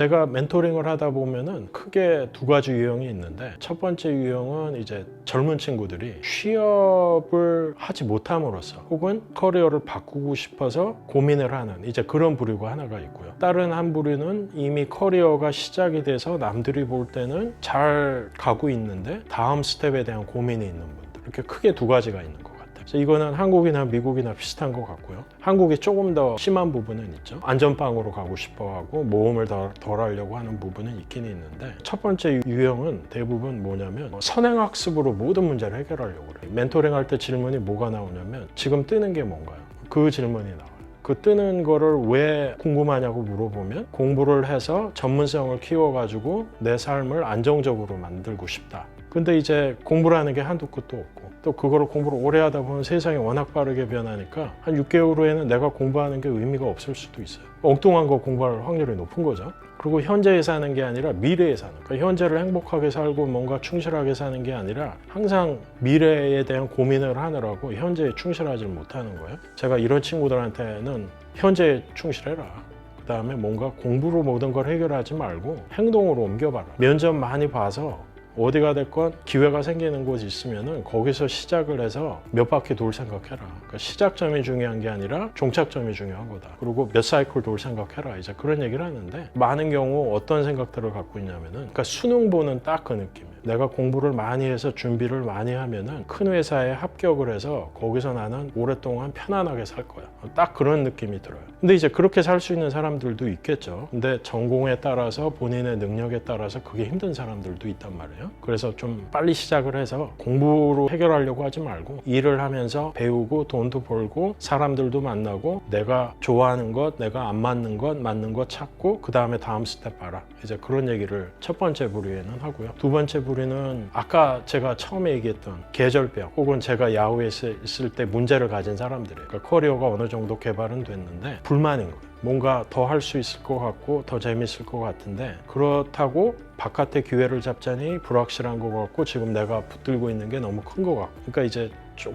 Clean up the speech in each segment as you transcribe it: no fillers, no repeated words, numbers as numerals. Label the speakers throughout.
Speaker 1: 제가 멘토링을 하다 보면은 크게 두 가지 유형이 있는데, 첫 번째 유형은 이제 젊은 친구들이 취업을 하지 못함으로써 혹은 커리어를 바꾸고 싶어서 고민을 하는 이제 그런 부류가 하나가 있고요. 다른 한 부류는 이미 커리어가 시작이 돼서 남들이 볼 때는 잘 가고 있는데 다음 스텝에 대한 고민이 있는 분들, 이렇게 크게 두 가지가 있는 것 같아요. 그래서 이거는 한국이나 미국이나 비슷한 것 같고요. 한국이 조금 더 심한 부분은 있죠. 안전빵으로 가고 싶어하고 모험을 덜 하려고 하는 부분은 있긴 있는데, 첫 번째 유형은 대부분 뭐냐면 선행학습으로 모든 문제를 해결하려고 그래요. 멘토링 할 때 질문이 뭐가 나오냐면 지금 뜨는 게 뭔가요? 그 질문이 나와요. 그 뜨는 거를 왜 궁금하냐고 물어보면 공부를 해서 전문성을 키워가지고 내 삶을 안정적으로 만들고 싶다. 근데 이제 공부라는 게 한도 끝도 없고, 또 그거를 공부를 오래 하다 보면 세상이 워낙 빠르게 변하니까 한 6개월 후에는 내가 공부하는 게 의미가 없을 수도 있어요. 엉뚱한 거 공부할 확률이 높은 거죠. 그리고 현재에 사는 게 아니라 미래에 사는, 그러니까 현재를 행복하게 살고 뭔가 충실하게 사는 게 아니라 항상 미래에 대한 고민을 하느라고 현재에 충실하지 못하는 거예요. 제가 이런 친구들한테는 현재에 충실해라. 그 다음에 뭔가 공부로 모든 걸 해결하지 말고 행동으로 옮겨봐라. 면접 많이 봐서 어디가 됐건 기회가 생기는 곳이 있으면은 거기서 시작을 해서 몇 바퀴 돌 생각해라. 그러니까 시작점이 중요한 게 아니라 종착점이 중요한 거다. 그리고 몇 사이클 돌 생각해라. 이제 그런 얘기를 하는데, 많은 경우 어떤 생각들을 갖고 있냐면은, 그러니까 수능 보는 딱 그 느낌이에요. 내가 공부를 많이 해서 준비를 많이 하면은 큰 회사에 합격을 해서 거기서 나는 오랫동안 편안하게 살 거야. 딱 그런 느낌이 들어요. 근데 이제 그렇게 살 수 있는 사람들도 있겠죠. 근데 전공에 따라서 본인의 능력에 따라서 그게 힘든 사람들도 있단 말이에요. 그래서 좀 빨리 시작을 해서 공부로 해결하려고 하지 말고 일을 하면서 배우고 돈도 벌고 사람들도 만나고 내가 좋아하는 것, 내가 안 맞는 것, 맞는 것 찾고 그 다음에 다음 스텝 봐라. 이제 그런 얘기를 첫 번째 부류에는 하고요. 두 번째 부류는 아까 제가 처음에 얘기했던 계절병 혹은 제가 야후에 있을 때 문제를 가진 사람들이에요. 그러니까 커리어가 어느 정도 개발은 됐는데 불만인 거예요. 뭔가 더 할 수 있을 것 같고 더 재밌을 것 같은데, 그렇다고 바깥에 기회를 잡자니 불확실한 것 같고 지금 내가 붙들고 있는 게 너무 큰 것 같고, 그러니까 이제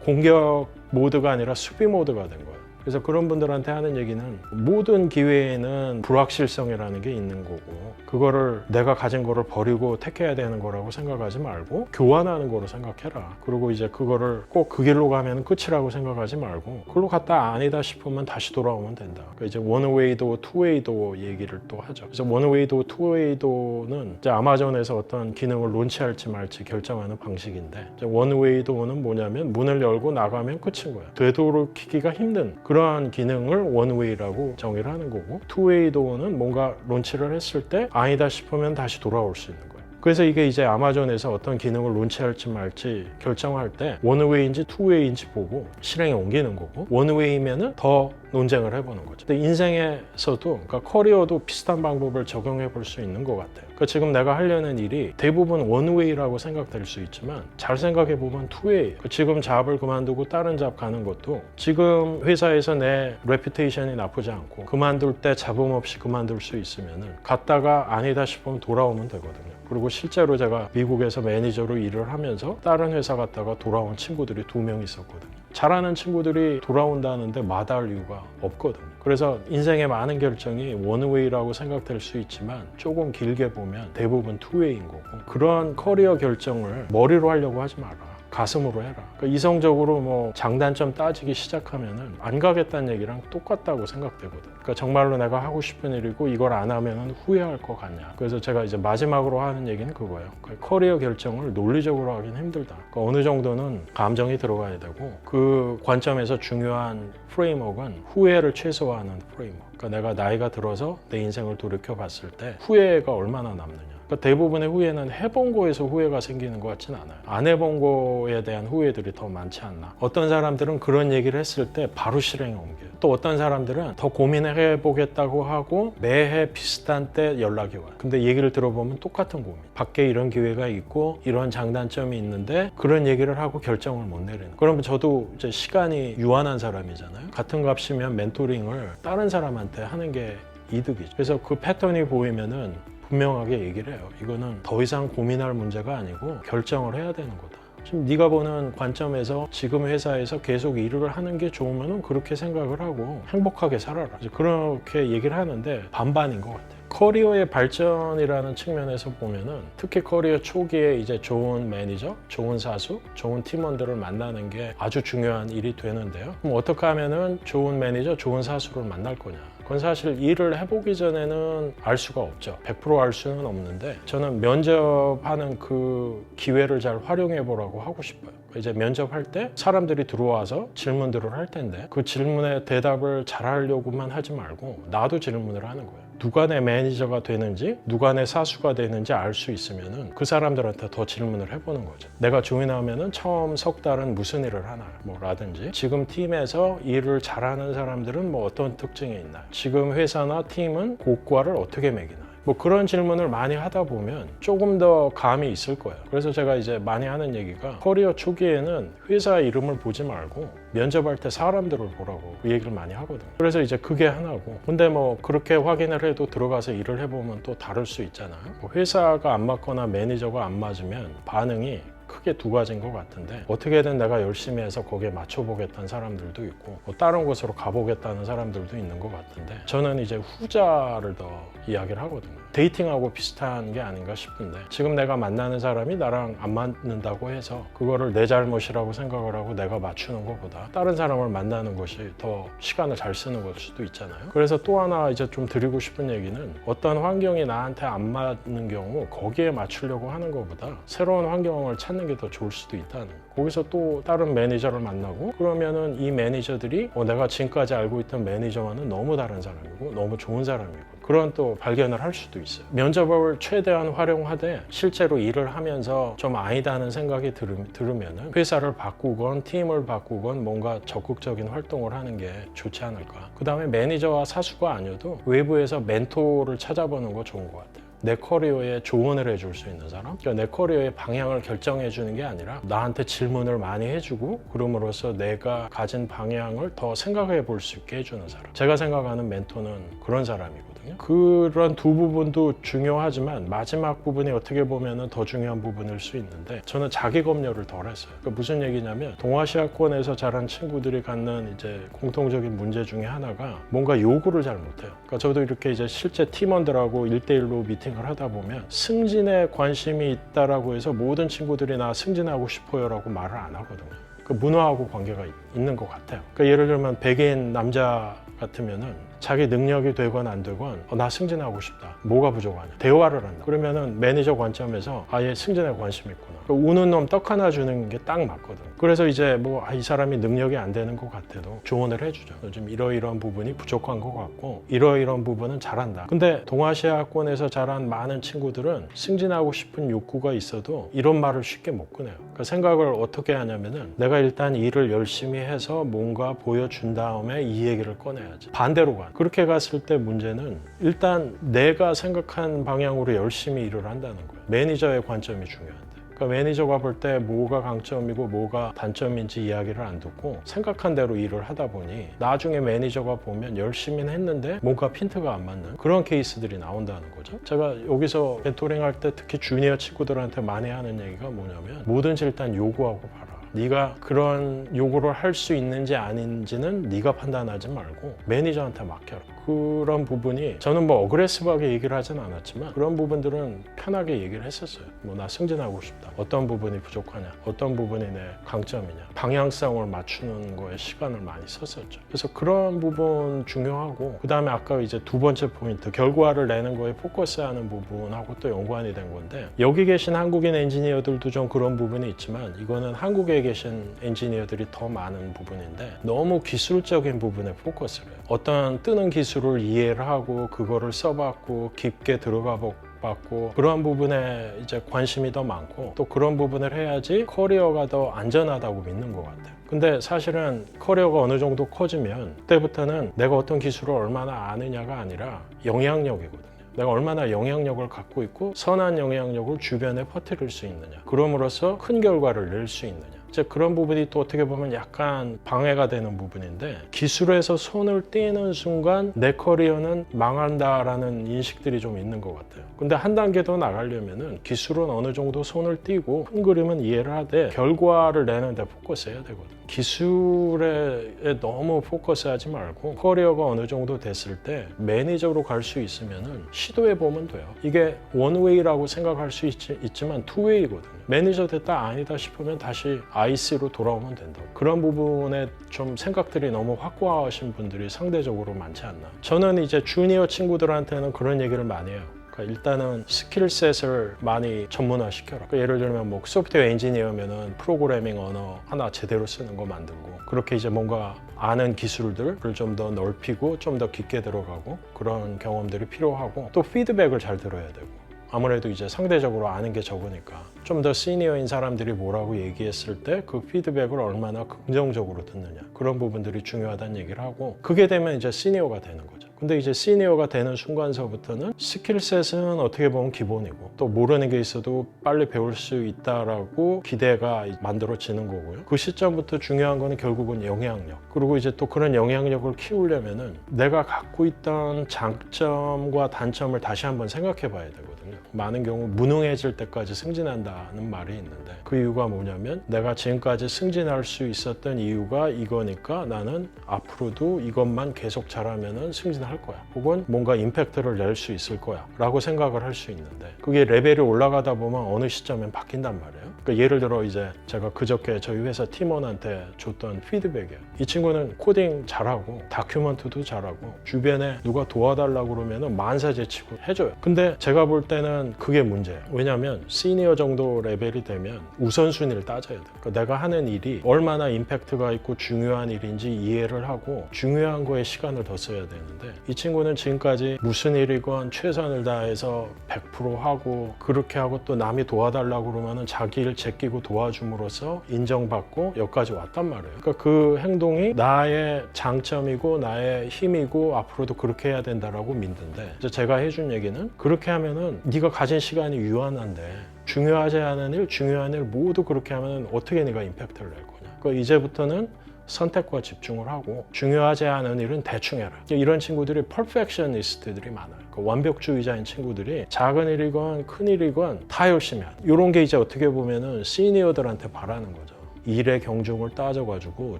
Speaker 1: 공격 모드가 아니라 수비 모드가 된 거예요. 그래서 그런 분들한테 하는 얘기는, 모든 기회에는 불확실성이라는 게 있는 거고 그거를 내가 가진 거를 버리고 택해야 되는 거라고 생각하지 말고 교환하는 거로 생각해라. 그리고 이제 그거를 꼭 그 길로 가면 끝이라고 생각하지 말고 그걸로 갔다 아니다 싶으면 다시 돌아오면 된다. 그러니까 이제 원웨이 도어, 투웨이 도어 얘기를 또 하죠. 그래서 원웨이 도어, 투웨이 도어는 이제 아마존에서 어떤 기능을 론치할지 말지 결정하는 방식인데, 이제 원웨이 도어는 뭐냐면 문을 열고 나가면 끝인 거야. 되도록이기가 힘든 그러한 기능을 원웨이라고 정의를 하는 거고, 투웨이 도어는 뭔가 론치를 했을 때 아니다 싶으면 다시 돌아올 수 있는 거예요. 그래서 이게 이제 아마존에서 어떤 기능을 론치할지 말지 결정할 때 원웨이인지 투웨이인지 보고 실행에 옮기는 거고, 원웨이면은 더 논쟁을 해보는 거죠. 근데 인생에서도, 그러니까 커리어도 비슷한 방법을 적용해 볼 수 있는 것 같아요. 그러니까 지금 내가 하려는 일이 대부분 원웨이라고 생각될 수 있지만 잘 생각해 보면 투웨이. 지금 잡을 그만두고 다른 잡 가는 것도 지금 회사에서 내 레퓨테이션이 나쁘지 않고 그만둘 때 잡음 없이 그만둘 수 있으면은 갔다가 아니다 싶으면 돌아오면 되거든요. 그리고 실제로 제가 미국에서 매니저로 일을 하면서 다른 회사 갔다가 돌아온 친구들이 2명 있었거든요. 잘하는 친구들이 돌아온다는데 마다할 이유가 없거든요. 그래서 인생의 많은 결정이 원웨이라고 생각될 수 있지만 조금 길게 보면 대부분 투웨이인 거고, 그런 커리어 결정을 머리로 하려고 하지 마라. 가슴으로 해라. 그러니까 이성적으로 뭐 장단점 따지기 시작하면은 안 가겠다는 얘기랑 똑같다고 생각되거든. 그러니까 정말로 내가 하고 싶은 일이고 이걸 안 하면은 후회할 것 같냐. 그래서 제가 이제 마지막으로 하는 얘기는 그거예요. 그러니까 커리어 결정을 논리적으로 하긴 힘들다. 그러니까 어느 정도는 감정이 들어가야 되고, 그 관점에서 중요한 프레임워크는 후회를 최소화하는 프레임워크. 그러니까 내가 나이가 들어서 내 인생을 돌이켜 봤을 때 후회가 얼마나 남느냐. 그러니까 대부분의 후회는 해본 거에서 후회가 생기는 것 같진 않아요. 안 해본 거에 대한 후회들이 더 많지 않나. 어떤 사람들은 그런 얘기를 했을 때 바로 실행에 옮겨요. 또 어떤 사람들은 더 고민해 보겠다고 하고 매해 비슷한 때 연락이 와요. 근데 얘기를 들어보면 똑같은 고민. 밖에 이런 기회가 있고 이런 장단점이 있는데 그런 얘기를 하고 결정을 못 내리는. 그러면 저도 이제 시간이 유한한 사람이잖아요. 같은 값이면 멘토링을 다른 사람한테 하는 게 이득이죠. 그래서 그 패턴이 보이면은 분명하게 얘기를 해요. 이거는 더 이상 고민할 문제가 아니고 결정을 해야 되는 거다. 지금 네가 보는 관점에서 지금 회사에서 계속 일을 하는 게 좋으면 그렇게 생각을 하고 행복하게 살아라. 그렇게 얘기를 하는데 반반인 것 같아요. 커리어의 발전이라는 측면에서 보면은 특히 커리어 초기에 이제 좋은 매니저, 좋은 사수, 좋은 팀원들을 만나는 게 아주 중요한 일이 되는데요. 그럼 어떻게 하면은 좋은 매니저, 좋은 사수를 만날 거냐? 그건 사실 일을 해보기 전에는 알 수가 없죠. 100% 알 수는 없는데 저는 면접하는 그 기회를 잘 활용해 보라고 하고 싶어요. 이제 면접할 때 사람들이 들어와서 질문들을 할 텐데 그 질문에 대답을 잘 하려고만 하지 말고 나도 질문을 하는 거예요. 누가 내 매니저가 되는지 누가 내 사수가 되는지 알 수 있으면은 그 사람들한테 더 질문을 해보는 거죠. 내가 조인하면은 처음 석 달은 무슨 일을 하나 라든지 지금 팀에서 일을 잘하는 사람들은 뭐 어떤 특징이 있나요? 지금 회사나 팀은 고과를 어떻게 매기나요? 뭐 그런 질문을 많이 하다 보면 조금 더 감이 있을 거예요. 그래서 제가 이제 많이 하는 얘기가 커리어 초기에는 회사 이름을 보지 말고 면접할 때 사람들을 보라고 그 얘기를 많이 하거든요. 그래서 이제 그게 하나고, 근데 뭐 그렇게 확인을 해도 들어가서 일을 해보면 또 다를 수 있잖아요. 뭐 회사가 안 맞거나 매니저가 안 맞으면 반응이 크게 두 가지인 것 같은데 어떻게든 내가 열심히 해서 거기에 맞춰보겠다는 사람들도 있고 뭐 다른 곳으로 가보겠다는 사람들도 있는 것 같은데 저는 이제 후자를 더 이야기를 하거든요. 데이팅하고 비슷한 게 아닌가 싶은데 지금 내가 만나는 사람이 나랑 안 맞는다고 해서 그거를 내 잘못이라고 생각을 하고 내가 맞추는 것보다 다른 사람을 만나는 것이 더 시간을 잘 쓰는 걸 수도 있잖아요. 그래서 또 하나 이제 좀 드리고 싶은 얘기는 어떤 환경이 나한테 안 맞는 경우 거기에 맞추려고 하는 것보다 새로운 환경을 찾는 게 더 좋을 수도 있다는 거예요. 거기서 또 다른 매니저를 만나고 그러면은 이 매니저들이 내가 지금까지 알고 있던 매니저와는 너무 다른 사람이고 너무 좋은 사람이고 그런 또 발견을 할 수도 있어요. 면접을 최대한 활용하되 실제로 일을 하면서 좀 아니다는 생각이 들으면은 회사를 바꾸건 팀을 바꾸건 뭔가 적극적인 활동을 하는 게 좋지 않을까. 그 다음에 매니저와 사수가 아니어도 외부에서 멘토를 찾아보는 거 좋은 것 같아요. 내 커리어에 조언을 해줄 수 있는 사람, 그러니까 내 커리어의 방향을 결정해 주는 게 아니라 나한테 질문을 많이 해주고 그럼으로써 내가 가진 방향을 더 생각해 볼 수 있게 해주는 사람. 제가 생각하는 멘토는 그런 사람이거든요. 그런 두 부분도 중요하지만 마지막 부분이 어떻게 보면 더 중요한 부분일 수 있는데 저는 자기 검열을 덜 했어요. 그러니까 무슨 얘기냐면 동아시아권에서 자란 친구들이 갖는 이제 공통적인 문제 중에 하나가 뭔가 요구를 잘 못해요. 그러니까 저도 이렇게 이제 실제 팀원들하고 1대1로 미팅을 하다 보면 승진에 관심이 있다라고 해서 모든 친구들이 나 승진하고 싶어요라고 말을 안 하거든요. 그 문화하고 관계가 있는 것 같아요. 그러니까 예를 들면 백인 남자 같으면은 자기 능력이 되건 안 되건 나 승진하고 싶다. 뭐가 부족하냐. 대화를 한다. 그러면은 매니저 관점에서 얘 승진에 관심이 있구나. 우는 놈 떡 하나 주는 게 딱 맞거든. 그래서 이제 이 사람이 능력이 안 되는 것 같아도 조언을 해주죠. 요즘 이러이러한 부분이 부족한 것 같고 이러이러한 부분은 잘한다. 근데 동아시아권에서 자란 많은 친구들은 승진하고 싶은 욕구가 있어도 이런 말을 쉽게 못 꺼내요. 그러니까 생각을 어떻게 하냐면은 내가 일단 일을 열심히 해서 뭔가 보여준 다음에 이 얘기를 꺼내야지. 반대로 가. 그렇게 갔을 때 문제는 일단 내가 생각한 방향으로 열심히 일을 한다는 거예요. 매니저의 관점이 중요한데. 그러니까 매니저가 볼 때 뭐가 강점이고 뭐가 단점인지 이야기를 안 듣고 생각한 대로 일을 하다 보니 나중에 매니저가 보면 열심히는 했는데 뭔가 핀트가 안 맞는 그런 케이스들이 나온다는 거죠. 제가 여기서 멘토링 할 때 특히 주니어 친구들한테 많이 하는 얘기가 뭐냐면 뭐든지 일단 요구하고 봐라. 네가 그런 요구를 할 수 있는지 아닌지는 네가 판단하지 말고 매니저한테 맡겨라. 그런 부분이 저는 어그레시브하게 얘기를 하진 않았지만 그런 부분들은 편하게 얘기를 했었어요. 나 승진하고 싶다. 어떤 부분이 부족하냐. 어떤 부분이 내 강점이냐. 방향성을 맞추는 거에 시간을 많이 썼었죠. 그래서 그런 부분 중요하고 그 다음에 아까 이제 두 번째 포인트 결과를 내는 거에 포커스하는 부분하고 또 연관이 된 건데 여기 계신 한국인 엔지니어들도 좀 그런 부분이 있지만 이거는 한국에 계신 엔지니어들이 더 많은 부분인데 너무 기술적인 부분에 포커스를 해요. 어떤 뜨는 기술을 이해를 하고 그거를 써봤고 깊게 들어가 봤고 그런 부분에 이제 관심이 더 많고 또 그런 부분을 해야지 커리어가 더 안전하다고 믿는 것 같아요. 근데 사실은 커리어가 어느 정도 커지면 그때부터는 내가 어떤 기술을 얼마나 아느냐가 아니라 영향력이거든요. 내가 얼마나 영향력을 갖고 있고 선한 영향력을 주변에 퍼뜨릴 수 있느냐. 그럼으로써 큰 결과를 낼 수 있느냐. 이제 그런 부분이 또 어떻게 보면 약간 방해가 되는 부분인데, 기술에서 손을 떼는 순간 내 커리어는 망한다라는 인식들이 좀 있는 것 같아요. 근데 한 단계 더 나가려면은 기술은 어느 정도 손을 떼고 큰 그림은 이해를 하되 결과를 내는 데 포커스해야 되거든요. 기술에 너무 포커스하지 말고 커리어가 어느 정도 됐을 때 매니저로 갈 수 있으면은 시도해 보면 돼요. 이게 원웨이라고 생각할 수 있지만 투웨이거든요. 매니저 됐다 아니다 싶으면 다시 IC로 돌아오면 된다고. 그런 부분에 좀 생각들이 너무 확고하신 분들이 상대적으로 많지 않나. 저는 이제 주니어 친구들한테는 그런 얘기를 많이 해요. 그러니까 일단은 스킬셋을 많이 전문화시켜라. 그러니까 예를 들면 뭐 소프트웨어 엔지니어면은 프로그래밍 언어 하나 제대로 쓰는 거 만들고, 그렇게 이제 뭔가 아는 기술들을 좀 더 넓히고 좀 더 깊게 들어가고 그런 경험들이 필요하고, 또 피드백을 잘 들어야 되고, 아무래도 이제 상대적으로 아는 게 적으니까 좀 더 시니어인 사람들이 뭐라고 얘기했을 때 그 피드백을 얼마나 긍정적으로 듣느냐, 그런 부분들이 중요하다는 얘기를 하고, 그게 되면 이제 시니어가 되는 거죠. 근데 이제 시니어가 되는 순간서부터는 스킬셋은 어떻게 보면 기본이고, 또 모르는 게 있어도 빨리 배울 수 있다라고 기대가 만들어지는 거고요. 그 시점부터 중요한 거는 결국은 영향력. 그리고 이제 또 그런 영향력을 키우려면은 내가 갖고 있던 장점과 단점을 다시 한번 생각해 봐야 되거든요. 많은 경우 무능해질 때까지 승진한다는 말이 있는데, 그 이유가 뭐냐면 내가 지금까지 승진할 수 있었던 이유가 이거니까 나는 앞으로도 이것만 계속 잘하면은 승진할 거야, 혹은 뭔가 임팩트를 낼 수 있을 거야 라고 생각을 할 수 있는데, 그게 레벨이 올라가다 보면 어느 시점엔 바뀐단 말이에요. 그러니까 예를 들어 이제 제가 그저께 저희 회사 팀원한테 줬던 피드백이에요. 이 친구는 코딩 잘하고 다큐멘트도 잘하고 주변에 누가 도와달라고 그러면 만사제치고 해줘요. 근데 제가 볼 때는 그게 문제예요. 왜냐하면 시니어 정도 레벨이 되면 우선순위를 따져야 돼요. 그러니까 내가 하는 일이 얼마나 임팩트가 있고 중요한 일인지 이해를 하고 중요한 거에 시간을 더 써야 되는데, 이 친구는 지금까지 무슨 일이건 최선을 다해서 100% 하고, 그렇게 하고 또 남이 도와달라고 그러면 자기 일 제끼고 도와줌으로써 인정받고 여기까지 왔단 말이에요. 그러니까 그 행동이 나의 장점이고 나의 힘이고 앞으로도 그렇게 해야 된다라고 믿는데, 이제 제가 해준 얘기는 그렇게 하면은 네가 가진 시간이 유한한데 중요하지 않은 일, 중요한 일 모두 그렇게 하면 어떻게 네가 임팩트를 낼 거냐. 그러니까 이제부터는 선택과 집중을 하고 중요하지 않은 일은 대충 해라. 이런 친구들이 퍼펙셔니스트들이 많아요. 그러니까 완벽주의자인 친구들이 작은 일이건 큰 일이건 다 열심히 하는, 이런 게 이제 어떻게 보면은 시니어들한테 바라는 거죠. 일의 경중을 따져가지고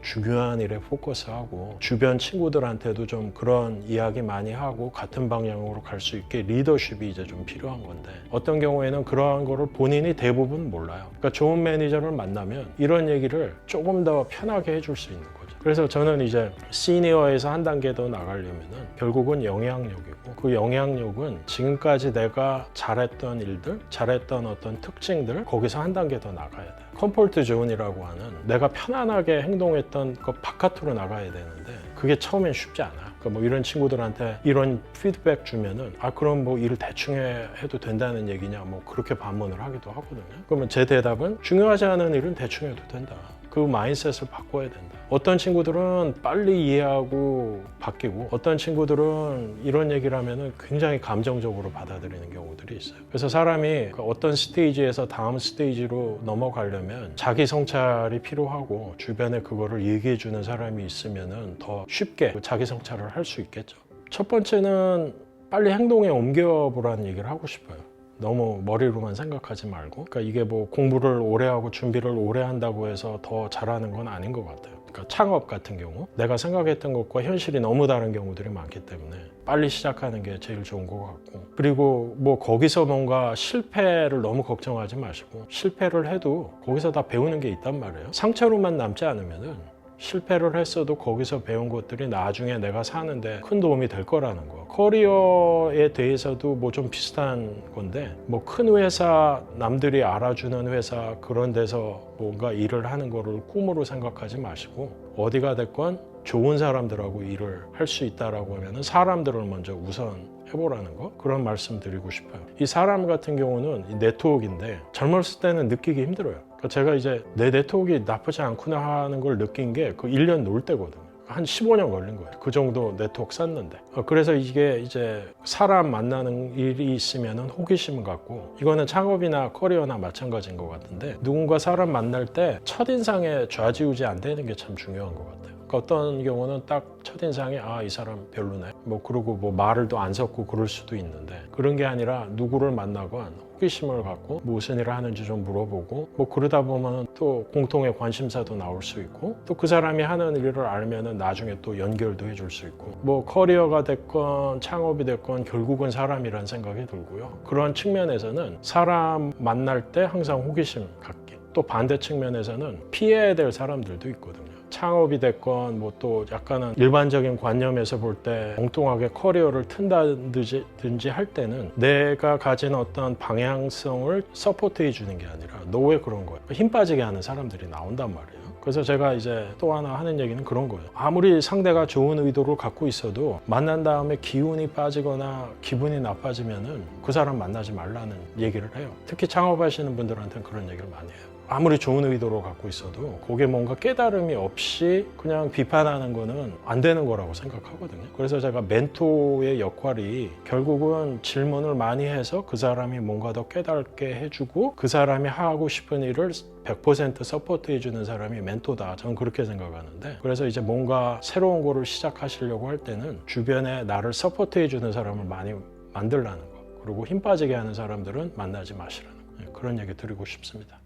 Speaker 1: 중요한 일에 포커스하고 주변 친구들한테도 좀 그런 이야기 많이 하고 같은 방향으로 갈 수 있게 리더십이 이제 좀 필요한 건데, 어떤 경우에는 그러한 거를 본인이 대부분 몰라요. 그러니까 좋은 매니저를 만나면 이런 얘기를 조금 더 편하게 해줄 수 있는 거죠. 그래서 저는 이제 시니어에서 한 단계 더 나가려면은 결국은 영향력이고, 그 영향력은 지금까지 내가 잘했던 일들, 잘했던 어떤 특징들, 거기서 한 단계 더 나가야 돼요. 컴포트 존이라고 하는 내가 편안하게 행동했던 것 바깥으로 나가야 되는데, 그게 처음엔 쉽지 않아요. 그러니까 뭐 이런 친구들한테 이런 피드백 주면은 그럼 뭐 일을 대충 해도 된다는 얘기냐, 뭐 그렇게 반문을 하기도 하거든요. 그러면 제 대답은 중요하지 않은 일은 대충 해도 된다. 그 마인드셋을 바꿔야 된다. 어떤 친구들은 빨리 이해하고 바뀌고, 어떤 친구들은 이런 얘기를 하면 굉장히 감정적으로 받아들이는 경우들이 있어요. 그래서 사람이 어떤 스테이지에서 다음 스테이지로 넘어가려면 자기 성찰이 필요하고 주변에 그거를 얘기해 주는 사람이 있으면 더 쉽게 자기 성찰을 할 수 있겠죠. 첫 번째는 빨리 행동에 옮겨보라는 얘기를 하고 싶어요. 너무 머리로만 생각하지 말고. 그러니까 이게 뭐 공부를 오래 하고 준비를 오래 한다고 해서 더 잘하는 건 아닌 것 같아요. 그러니까 창업 같은 경우 내가 생각했던 것과 현실이 너무 다른 경우들이 많기 때문에 빨리 시작하는 게 제일 좋은 것 같고, 그리고 뭐 거기서 뭔가 실패를 너무 걱정하지 마시고, 실패를 해도 거기서 다 배우는 게 있단 말이에요. 상처로만 남지 않으면은 실패를 했어도 거기서 배운 것들이 나중에 내가 사는데 큰 도움이 될 거라는 거. 커리어에 대해서도 뭐 좀 비슷한 건데, 뭐 큰 회사, 남들이 알아주는 회사, 그런 데서 뭔가 일을 하는 거를 꿈으로 생각하지 마시고, 어디가 됐건 좋은 사람들하고 일을 할 수 있다라고 하면은 사람들을 먼저 우선 해보라는 거, 그런 말씀 드리고 싶어요. 이 사람 같은 경우는 이 네트워크인데 젊었을 때는 느끼기 힘들어요. 제가 이제 내 네트워크가 나쁘지 않구나 하는 걸 느낀 게 그 1년 놀 때거든요. 한 15년 걸린 거예요. 그 정도 네트워크 쌓는데. 그래서 이게 이제 사람 만나는 일이 있으면 호기심 갖고, 이거는 창업이나 커리어나 마찬가지인 것 같은데, 누군가 사람 만날 때 첫인상에 좌지우지 안 되는 게 참 중요한 것 같아요. 어떤 경우는 딱 첫인상에 이 사람 별로네, 그러고 말을 또 안 섞고 그럴 수도 있는데, 그런 게 아니라 누구를 만나건 호기심을 갖고 무슨 일을 하는지 좀 물어보고, 그러다 보면 또 공통의 관심사도 나올 수 있고, 또 그 사람이 하는 일을 알면은 나중에 또 연결도 해줄 수 있고, 커리어가 됐건 창업이 됐건 결국은 사람이란 생각이 들고요. 그런 측면에서는 사람 만날 때 항상 호기심 갖기, 또 반대 측면에서는 피해야 될 사람들도 있거든요. 창업이 됐건 또 약간은 일반적인 관념에서 볼 때 엉뚱하게 커리어를 튼다든지 할 때는 내가 가진 어떤 방향성을 서포트해 주는 게 아니라 너 왜 그런 거야? 힘 빠지게 하는 사람들이 나온단 말이에요. 그래서 제가 이제 또 하나 하는 얘기는 그런 거예요. 아무리 상대가 좋은 의도를 갖고 있어도 만난 다음에 기운이 빠지거나 기분이 나빠지면은 그 사람 만나지 말라는 얘기를 해요. 특히 창업하시는 분들한테는 그런 얘기를 많이 해요. 아무리 좋은 의도로 갖고 있어도 그게 뭔가 깨달음이 없이 그냥 비판하는 거는 안 되는 거라고 생각하거든요. 그래서 제가 멘토의 역할이 결국은 질문을 많이 해서 그 사람이 뭔가 더 깨닫게 해주고, 그 사람이 하고 싶은 일을 100% 서포트 해주는 사람이 멘토다. 저는 그렇게 생각하는데, 그래서 이제 뭔가 새로운 거를 시작하시려고 할 때는 주변에 나를 서포트 해주는 사람을 많이 만들라는 거, 그리고 힘 빠지게 하는 사람들은 만나지 마시라는 거, 그런 얘기 드리고 싶습니다.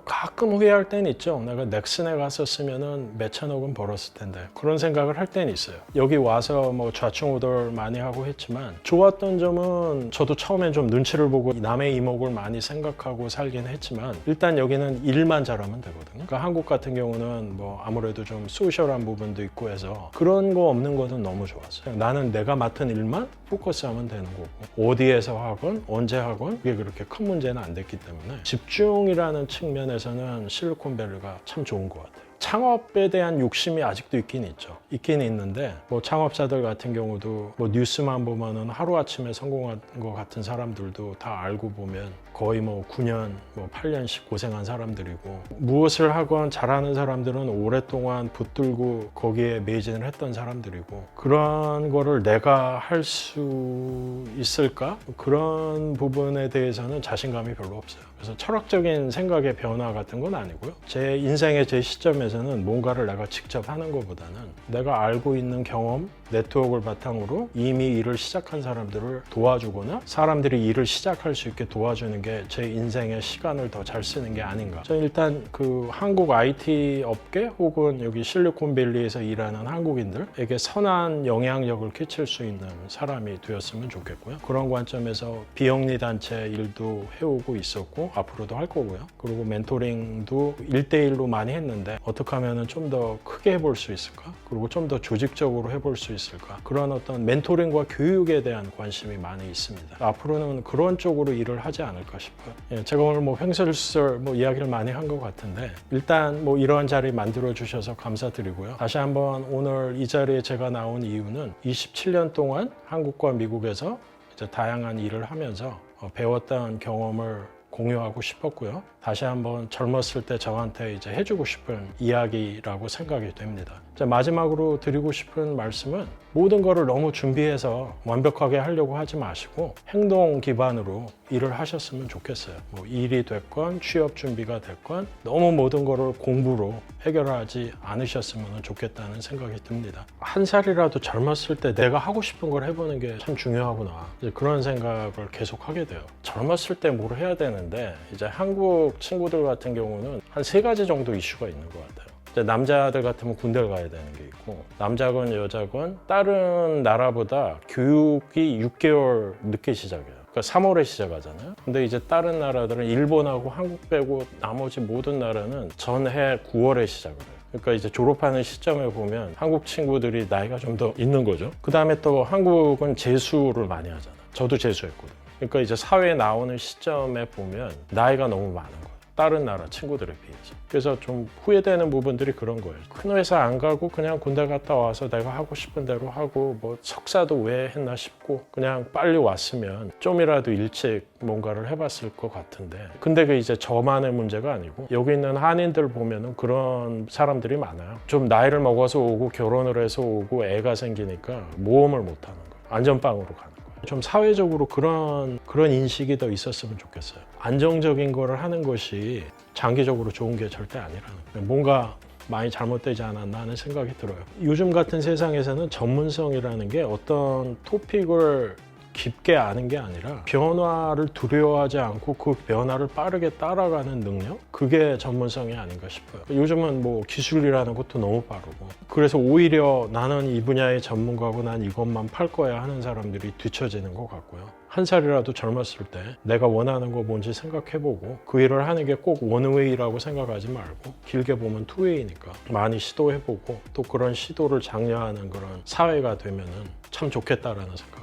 Speaker 1: 가끔 후회할 때는 있죠. 내가 넥슨에 갔었으면 몇천억은 벌었을 텐데, 그런 생각을 할 때는 있어요. 여기 와서 좌충우돌 많이 하고 했지만, 좋았던 점은 저도 처음엔 좀 눈치를 보고 남의 이목을 많이 생각하고 살긴 했지만, 일단 여기는 일만 잘하면 되거든요. 그러니까 한국 같은 경우는 아무래도 좀 소셜한 부분도 있고 해서 그런 거 없는 것은 너무 좋았어요. 나는 내가 맡은 일만 포커스하면 되는 거고, 어디에서 하건 언제 하건 그게 그렇게 큰 문제는 안 됐기 때문에 집중이라는 측면에서는 실리콘밸리가 참 좋은 것 같아요. 창업에 대한 욕심이 아직도 있긴 있죠. 있긴 있는데 창업자들 같은 경우도 뉴스만 보면은 하루아침에 성공한 것 같은 사람들도 다 알고 보면 거의 9년, 8년씩 고생한 사람들이고, 무엇을 하건 잘하는 사람들은 오랫동안 붙들고 거기에 매진을 했던 사람들이고, 그런 거를 내가 할 수 있을까? 그런 부분에 대해서는 자신감이 별로 없어요. 그래서 철학적인 생각의 변화 같은 건 아니고요. 제 인생의 제 시점에서는 뭔가를 내가 직접 하는 것보다는 내가 알고 있는 경험, 네트워크를 바탕으로 이미 일을 시작한 사람들을 도와주거나 사람들이 일을 시작할 수 있게 도와주는 게 제 인생의 시간을 더 잘 쓰는 게 아닌가. 저는 일단 한국 IT 업계 혹은 여기 실리콘밸리에서 일하는 한국인들에게 선한 영향력을 끼칠 수 있는 사람이 되었으면 좋겠고요. 그런 관점에서 비영리 단체 일도 해오고 있었고 앞으로도 할 거고요. 그리고 멘토링도 1대1로 많이 했는데 어떻게 하면 좀 더 크게 해볼 수 있을까? 그리고 좀 더 조직적으로 해볼 수 있을까? 그런 어떤 멘토링과 교육에 대한 관심이 많이 있습니다. 앞으로는 그런 쪽으로 일을 하지 않을까 싶어요. 제가 오늘 횡설수설 이야기를 많이 한 것 같은데, 일단 이런 자리 만들어 주셔서 감사드리고요. 다시 한번 오늘 이 자리에 제가 나온 이유는 27년 동안 한국과 미국에서 이제 다양한 일을 하면서 배웠던 경험을 공유하고 싶었고요. 다시 한번 젊었을 때 저한테 이제 해주고 싶은 이야기라고 생각이 됩니다. 이제 마지막으로 드리고 싶은 말씀은, 모든 거를 너무 준비해서 완벽하게 하려고 하지 마시고 행동 기반으로 일을 하셨으면 좋겠어요. 일이 됐건 취업 준비가 됐건 너무 모든 거를 공부로 해결하지 않으셨으면 좋겠다는 생각이 듭니다. 한 살이라도 젊었을 때 내가 하고 싶은 걸 해보는 게 참 중요하구나, 이제 그런 생각을 계속 하게 돼요. 젊었을 때 뭘 해야 되는데, 이제 한국 친구들 같은 경우는 한 3가지 정도 이슈가 있는 것 같아요. 이제 남자들 같으면 군대를 가야 되는 게 있고, 남자건 여자건 다른 나라보다 교육이 6개월 늦게 시작해요. 그러니까 3월에 시작하잖아요. 근데 이제 다른 나라들은 일본하고 한국 빼고 나머지 모든 나라는 전해 9월에 시작을 해요. 그러니까 이제 졸업하는 시점에 보면 한국 친구들이 나이가 좀 더 있는 거죠. 그 다음에 또 한국은 재수를 많이 하잖아요. 저도 재수했거든요. 그러니까 이제 사회에 나오는 시점에 보면 나이가 너무 많은 거예요. 다른 나라 친구들에 비해서. 그래서 좀 후회되는 부분들이 그런 거예요. 큰 회사 안 가고 그냥 군대 갔다 와서 내가 하고 싶은 대로 하고 뭐 석사도 왜 했나 싶고 그냥 빨리 왔으면 좀이라도 일찍 뭔가를 해봤을 것 같은데, 근데 그 이제 저만의 문제가 아니고 여기 있는 한인들 보면은 그런 사람들이 많아요. 좀 나이를 먹어서 오고 결혼을 해서 오고 애가 생기니까 모험을 못 하는 거예요. 안전빵으로 가는 거예요. 좀 사회적으로 그런 인식이 더 있었으면 좋겠어요. 안정적인 거를 하는 것이 장기적으로 좋은 게 절대 아니라는 거예요. 뭔가 많이 잘못되지 않았나 하는 생각이 들어요. 요즘 같은 세상에서는 전문성이라는 게 어떤 토픽을 깊게 아는 게 아니라 변화를 두려워하지 않고 그 변화를 빠르게 따라가는 능력? 그게 전문성이 아닌가 싶어요. 요즘은 뭐 기술이라는 것도 너무 빠르고, 그래서 오히려 나는 이 분야의 전문가고 난 이것만 팔 거야 하는 사람들이 뒤처지는 것 같고요. 한 살이라도 젊었을 때 내가 원하는 거 뭔지 생각해보고 그 일을 하는 게 꼭 원웨이라고 생각하지 말고 길게 보면 투웨이니까 많이 시도해보고 또 그런 시도를 장려하는 그런 사회가 되면은 참 좋겠다라는 생각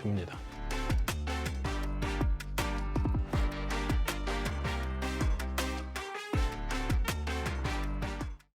Speaker 1: 듭니다.